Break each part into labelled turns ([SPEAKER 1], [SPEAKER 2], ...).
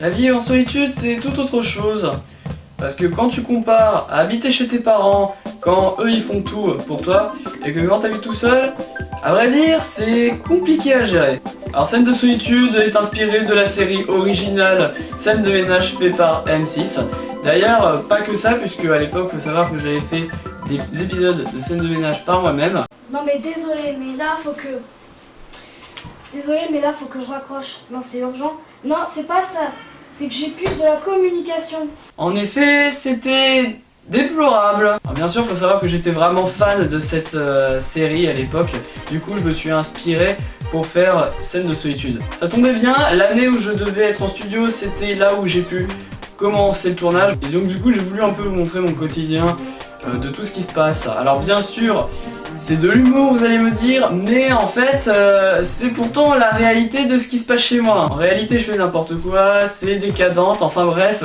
[SPEAKER 1] La vie en solitude, c'est tout autre chose. Parce que quand tu compares à habiter chez tes parents, quand eux ils font tout pour toi, et que quand t'habites tout seul, à vrai dire, c'est compliqué à gérer. Alors, Scène de solitude est inspirée de la série originale Scène de ménage fait par M6. D'ailleurs, pas que ça, puisque à l'époque, faut savoir que j'avais fait des épisodes de Scène de ménage par moi-même.
[SPEAKER 2] Non mais désolé, mais là faut que... Désolé, mais là faut que je raccroche. Non, c'est urgent. Non, c'est pas ça. C'est que j'épuise de la communication.
[SPEAKER 1] En effet, c'était déplorable. Alors, bien sûr, faut savoir que j'étais vraiment fan de cette série à l'époque. Du coup, je me suis inspiré pour faire Scène de solitude. Ça tombait bien, l'année où je devais être en studio, c'était là où j'ai pu commencer le tournage. Et donc du coup, j'ai voulu un peu vous montrer mon quotidien de tout ce qui se passe. Alors bien sûr, c'est de l'humour, vous allez me dire, mais en fait, c'est pourtant la réalité de ce qui se passe chez moi. En réalité, je fais n'importe quoi, c'est décadente, enfin bref,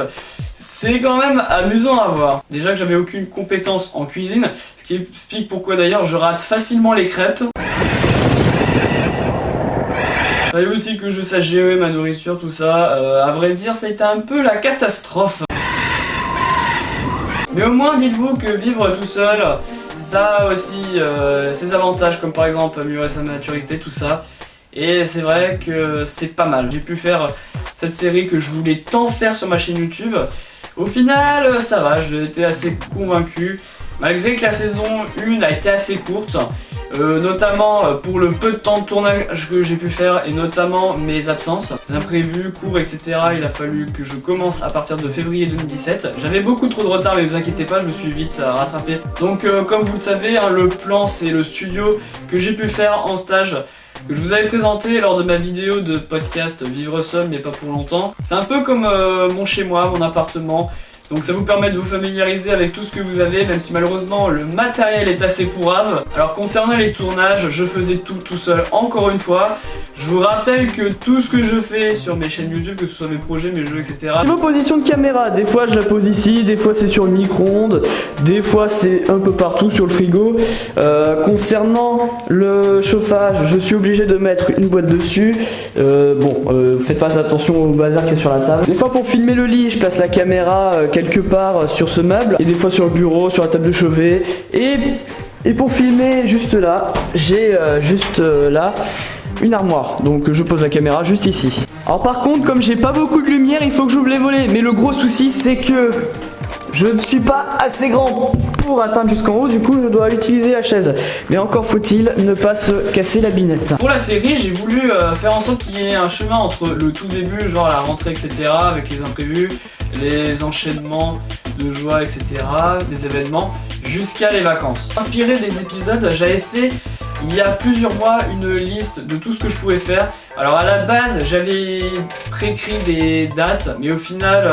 [SPEAKER 1] c'est quand même amusant à voir. Déjà que j'avais aucune compétence en cuisine, ce qui explique pourquoi d'ailleurs je rate facilement les crêpes. Il fallait aussi que je sache gérer ma nourriture, tout ça. À vrai dire, ça a été un peu la catastrophe. Mais au moins, dites-vous que vivre tout seul, ça a aussi ses avantages, comme par exemple améliorer sa maturité, tout ça. Et c'est vrai que c'est pas mal. J'ai pu faire cette série que je voulais tant faire sur ma chaîne YouTube. Au final, ça va, j'étais assez convaincu. Malgré que la saison 1 a été assez courte, notamment pour le peu de temps de tournage que j'ai pu faire et notamment mes absences, des imprévus, cours, etc. Il a fallu que je commence à partir de février 2017. J'avais beaucoup trop de retard, mais ne vous inquiétez pas, je me suis vite rattrapé. Donc comme vous le savez, hein, le plan c'est le studio que j'ai pu faire en stage, que je vous avais présenté lors de ma vidéo de podcast Vivre seul mais pas pour longtemps. C'est un peu comme mon chez moi, mon appartement. Donc ça vous permet de vous familiariser avec tout ce que vous avez, même si malheureusement le matériel est assez pourrave. Alors concernant les tournages, je faisais tout seul encore une fois. Je vous rappelle que tout ce que je fais sur mes chaînes YouTube, que ce soit mes projets, mes jeux, etc.
[SPEAKER 3] Niveau position de caméra, des fois je la pose ici, des fois c'est sur le micro-ondes, des fois c'est un peu partout sur le frigo. Concernant le chauffage, je suis obligé de mettre une boîte dessus. Faites pas attention au bazar qui est sur la table. Des fois pour filmer le lit, je place la caméra quelque part sur ce meuble, et des fois sur le bureau, sur la table de chevet. Et pour filmer juste là, j'ai là une armoire, donc je pose la caméra juste ici. Alors par contre, comme j'ai pas beaucoup de lumière, il faut que j'ouvre les volets, mais le gros souci c'est que je ne suis pas assez grand pour atteindre jusqu'en haut, du coup je dois utiliser la chaise. Mais encore faut-il ne pas se casser la binette.
[SPEAKER 1] Pour la série, j'ai voulu faire en sorte qu'il y ait un chemin entre le tout début, genre la rentrée, etc., avec les imprévus, les enchaînements de joie, etc., des événements, jusqu'à les vacances. Inspiré des épisodes, j'avais fait il y a plusieurs mois une liste de tout ce que je pouvais faire. Alors à la base, j'avais préécrit des dates, mais au final,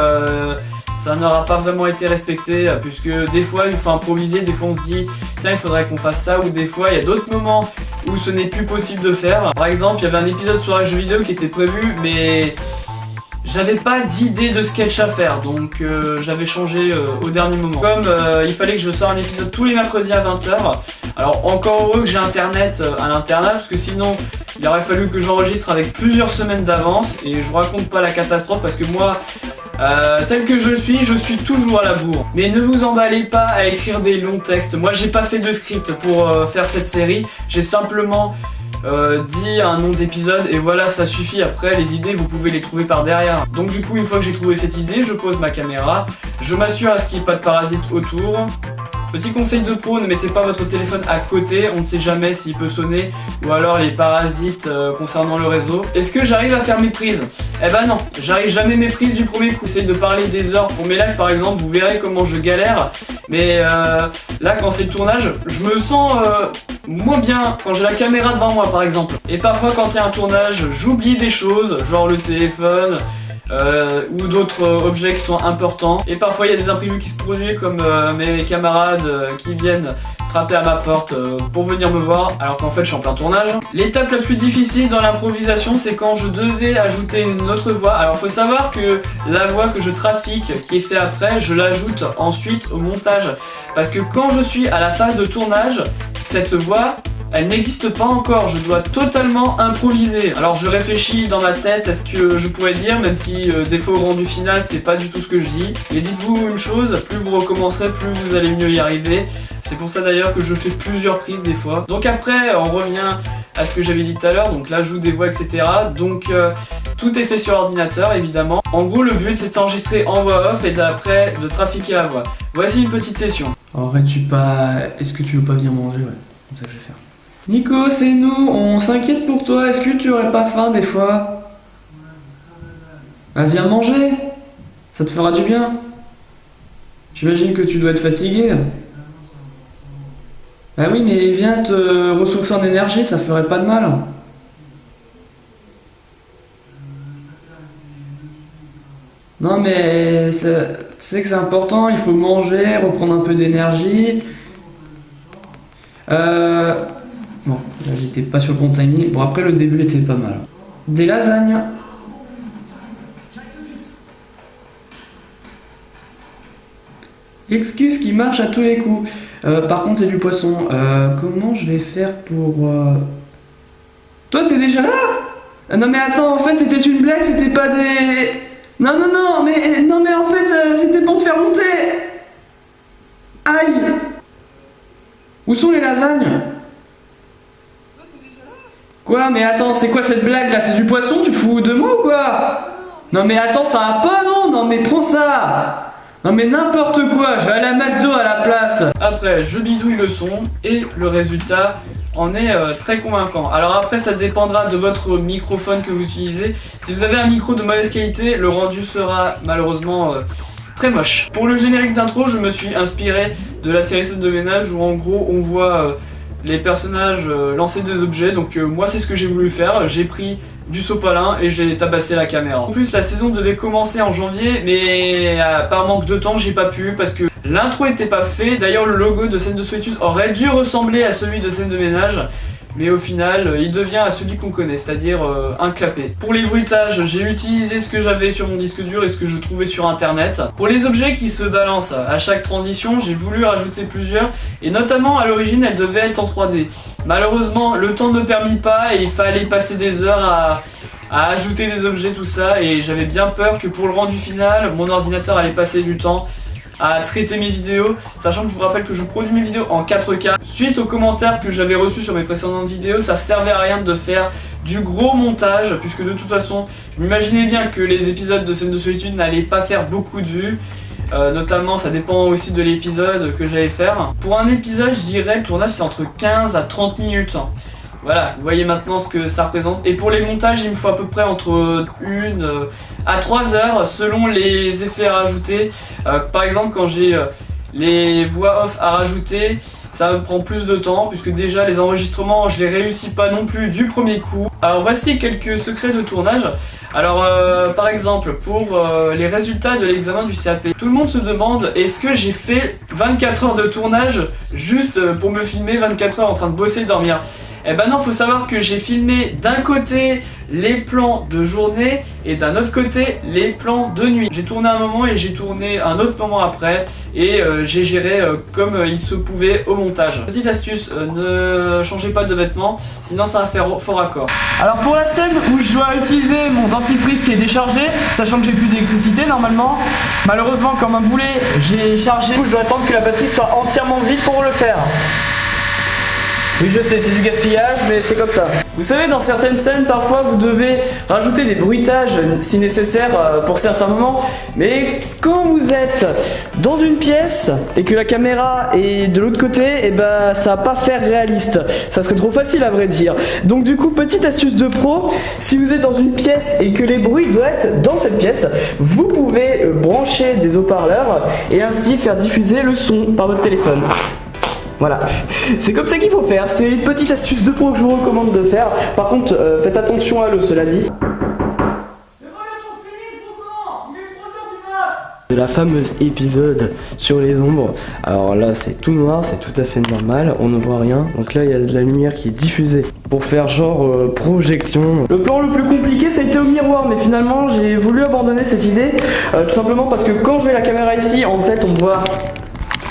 [SPEAKER 1] ça n'aura pas vraiment été respecté, puisque des fois il faut improviser, des fois on se dit tiens il faudrait qu'on fasse ça, ou des fois il y a d'autres moments où ce n'est plus possible de faire. Par exemple, il y avait un épisode sur un jeu vidéo qui était prévu, mais j'avais pas d'idée de sketch à faire, donc j'avais changé au dernier moment. Comme il fallait que je sorte un épisode tous les mercredis à 20h, alors encore heureux que j'ai internet à l'internat, parce que sinon il aurait fallu que j'enregistre avec plusieurs semaines d'avance, et je vous raconte pas la catastrophe parce que moi, tel que je suis toujours à la bourre. Mais ne vous emballez pas à écrire des longs textes, moi j'ai pas fait de script pour faire cette série, j'ai simplement dit un nom d'épisode et voilà, ça suffit. Après les idées vous pouvez les trouver par derrière. Donc du coup, une fois que j'ai trouvé cette idée, je pose ma caméra, je m'assure à ce qu'il n'y ait pas de parasites autour. Petit conseil de pro, ne mettez pas votre téléphone à côté, on ne sait jamais s'il peut sonner, ou alors les parasites concernant le réseau. Est-ce que j'arrive à faire mes prises? Eh ben non, j'arrive jamais mes prises du premier coup. J'essaie de parler des heures pour mes lives par exemple, vous verrez comment je galère. Mais là quand c'est le tournage, je me sens moins bien quand j'ai la caméra devant moi par exemple. Et parfois quand il y a un tournage, j'oublie des choses, genre le téléphone, ou d'autres objets qui sont importants. Et parfois il y a des imprévus qui se produisent, comme mes camarades qui viennent frapper à ma porte pour venir me voir alors qu'en fait je suis en plein tournage. L'étape la plus difficile dans l'improvisation, c'est quand je devais ajouter une autre voix. Alors faut savoir que la voix que je trafique, qui est fait après, je l'ajoute ensuite au montage, parce que quand je suis à la phase de tournage, cette voix elle n'existe pas encore, je dois totalement improviser. Alors je réfléchis dans ma tête à ce que je pourrais dire, même si des fois au rendu final c'est pas du tout ce que je dis. Et dites-vous une chose, plus vous recommencerez, plus vous allez mieux y arriver. C'est pour ça d'ailleurs que je fais plusieurs prises des fois. Donc après on revient à ce que j'avais dit tout à l'heure, donc l'ajout des voix etc. Donc tout est fait sur ordinateur évidemment. En gros le but c'est de s'enregistrer en voix off et d'après de trafiquer la voix. Voici une petite session. Aurais-tu pas... Est-ce que tu veux pas venir manger? Ouais, comme ça que je vais faire. Nico, c'est nous, on s'inquiète pour toi, est-ce que tu aurais pas faim des fois? Bah viens manger, ça te fera du bien. J'imagine que tu dois être fatigué. Bah oui, mais viens te ressourcer en énergie, ça ferait pas de mal. Non mais tu sais que c'est important, il faut manger, reprendre un peu d'énergie. Bon, là j'étais pas sur le bon timing. Bon après le début était pas mal. Des lasagnes. Excuse qui marche à tous les coups. Par contre c'est du poisson. Comment je vais faire pour... Toi t'es déjà là? Non mais attends, en fait c'était une blague, c'était pas des... Non mais en fait c'était pour te faire monter. Aïe. Où sont les lasagnes? Quoi? Mais attends, c'est quoi cette blague là? C'est du poisson? Tu te fous de moi ou quoi? Non mais attends, ça va pas non? Non mais prends ça. Non mais n'importe quoi, je vais aller à McDo à la place. Après, je bidouille le son et le résultat en est très convaincant. Alors après, ça dépendra de votre microphone que vous utilisez. Si vous avez un micro de mauvaise qualité, le rendu sera malheureusement très moche. Pour le générique d'intro, je me suis inspiré de la série Scène de ménage où en gros on voit les personnages lancer des objets. Donc moi c'est ce que j'ai voulu faire, j'ai pris du sopalin et j'ai tabassé la caméra. En plus la saison devait commencer en janvier mais par manque de temps j'ai pas pu parce que l'intro était pas fait. D'ailleurs le logo de Scène de solitude aurait dû ressembler à celui de Scène de ménage. Mais au final, il devient à celui qu'on connaît, c'est-à-dire un clapet. Pour les bruitages, j'ai utilisé ce que j'avais sur mon disque dur et ce que je trouvais sur internet. Pour les objets qui se balancent à chaque transition, j'ai voulu rajouter plusieurs, et notamment à l'origine, elles devaient être en 3D. Malheureusement, le temps ne me permit pas et il fallait passer des heures à ajouter des objets, tout ça, et j'avais bien peur que pour le rendu final, mon ordinateur allait passer du temps à traiter mes vidéos, sachant que je vous rappelle que je produis mes vidéos en 4K. Suite aux commentaires que j'avais reçus sur mes précédentes vidéos, ça servait à rien de faire du gros montage, puisque de toute façon, je m'imaginais bien que les épisodes de Scène de solitude n'allaient pas faire beaucoup de vues. Notamment, ça dépend aussi de l'épisode que j'allais faire. Pour un épisode, je dirais, le tournage c'est entre 15 à 30 minutes. Voilà, vous voyez maintenant ce que ça représente. Et pour les montages, il me faut à peu près entre 1 à 3 heures selon les effets à rajouter. Par exemple, quand j'ai les voix off à rajouter, ça me prend plus de temps puisque déjà les enregistrements, je les réussis pas non plus du premier coup. Alors voici quelques secrets de tournage. Alors par exemple, pour les résultats de l'examen du CAP, tout le monde se demande est-ce que j'ai fait 24 heures de tournage juste pour me filmer 24 heures en train de bosser et dormir? Eh ben non, faut savoir que j'ai filmé d'un côté les plans de journée et d'un autre côté les plans de nuit. J'ai tourné un moment et j'ai tourné un autre moment après et j'ai géré comme il se pouvait au montage. Petite astuce, ne changez pas de vêtements, sinon ça va faire faux raccord. Alors pour la scène où je dois utiliser mon dentifrice qui est déchargé, sachant que j'ai plus d'électricité normalement, malheureusement comme un boulet j'ai chargé, du coup je dois attendre que la batterie soit entièrement vide pour le faire. Oui je sais, c'est du gaspillage, mais c'est comme ça. Vous savez, dans certaines scènes, parfois vous devez rajouter des bruitages si nécessaire pour certains moments. Mais quand vous êtes dans une pièce et que la caméra est de l'autre côté, et ben ça va pas faire réaliste. Ça serait trop facile à vrai dire. Donc du coup, petite astuce de pro, si vous êtes dans une pièce et que les bruits doivent être dans cette pièce, vous pouvez brancher des haut-parleurs et ainsi faire diffuser le son par votre téléphone. Voilà, c'est comme ça qu'il faut faire, c'est une petite astuce de pro que je vous recommande de faire. Par contre, faites attention à l'eau, cela dit. De la fameuse épisode sur les ombres. Alors là c'est tout noir, c'est tout à fait normal, on ne voit rien. Donc là il y a de la lumière qui est diffusée pour faire genre projection. Le plan le plus compliqué ça a été au miroir, mais finalement j'ai voulu abandonner cette idée tout simplement parce que quand je mets la caméra ici, en fait on voit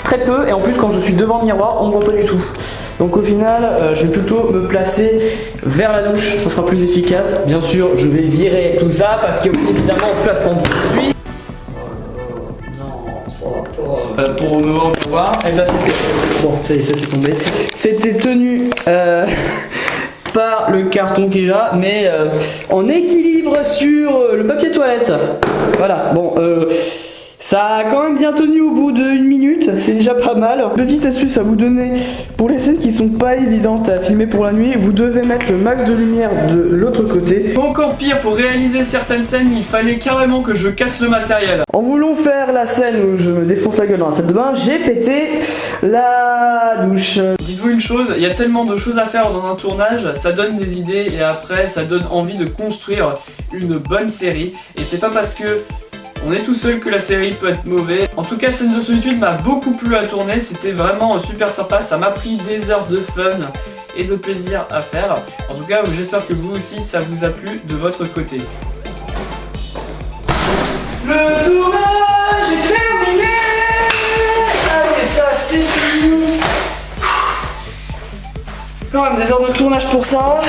[SPEAKER 1] très peu, et en plus quand je suis devant le miroir on ne voit pas du tout.
[SPEAKER 3] Donc au final, je vais plutôt me placer vers la douche, ça sera plus efficace. Bien sûr, je vais virer tout ça parce que évidemment, placement de produit. Non, ça va pas. Pour me voir au miroir, et ben c'était. Bon, ça y est, ça c'est tombé. C'était tenu par le carton qui est là, mais en équilibre sur le papier toilette. Voilà, bon, ça a quand même bien tenu au bout d'1 minute, c'est déjà pas mal. Petite astuce à vous donner, pour les scènes qui sont pas évidentes à filmer pour la nuit, vous devez mettre le max de lumière de l'autre côté.
[SPEAKER 1] Encore pire, pour réaliser certaines scènes, il fallait carrément que je casse le matériel.
[SPEAKER 3] En voulant faire la scène où je me défonce la gueule dans la salle de bain, j'ai pété la douche.
[SPEAKER 1] Dites-vous une chose, il y a tellement de choses à faire dans un tournage, ça donne des idées et après ça donne envie de construire une bonne série. Et c'est pas parce que on est tout seul que la série peut être mauvaise. En tout cas, Scène de solitude m'a beaucoup plu à tourner, c'était vraiment super sympa, ça m'a pris des heures de fun et de plaisir à faire. En tout cas, j'espère que vous aussi ça vous a plu de votre côté.
[SPEAKER 3] Le tournage est terminé. Allez, ça c'est fini. Quand même des heures de tournage pour ça.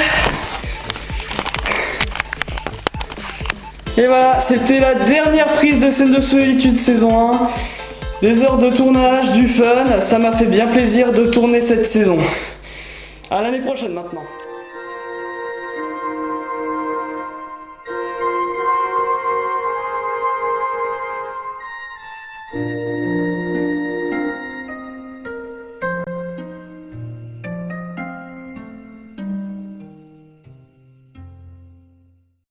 [SPEAKER 3] Et voilà, c'était la dernière prise de Scène de solitude saison 1. Des heures de tournage, du fun, ça m'a fait bien plaisir de tourner cette saison. À l'année prochaine maintenant.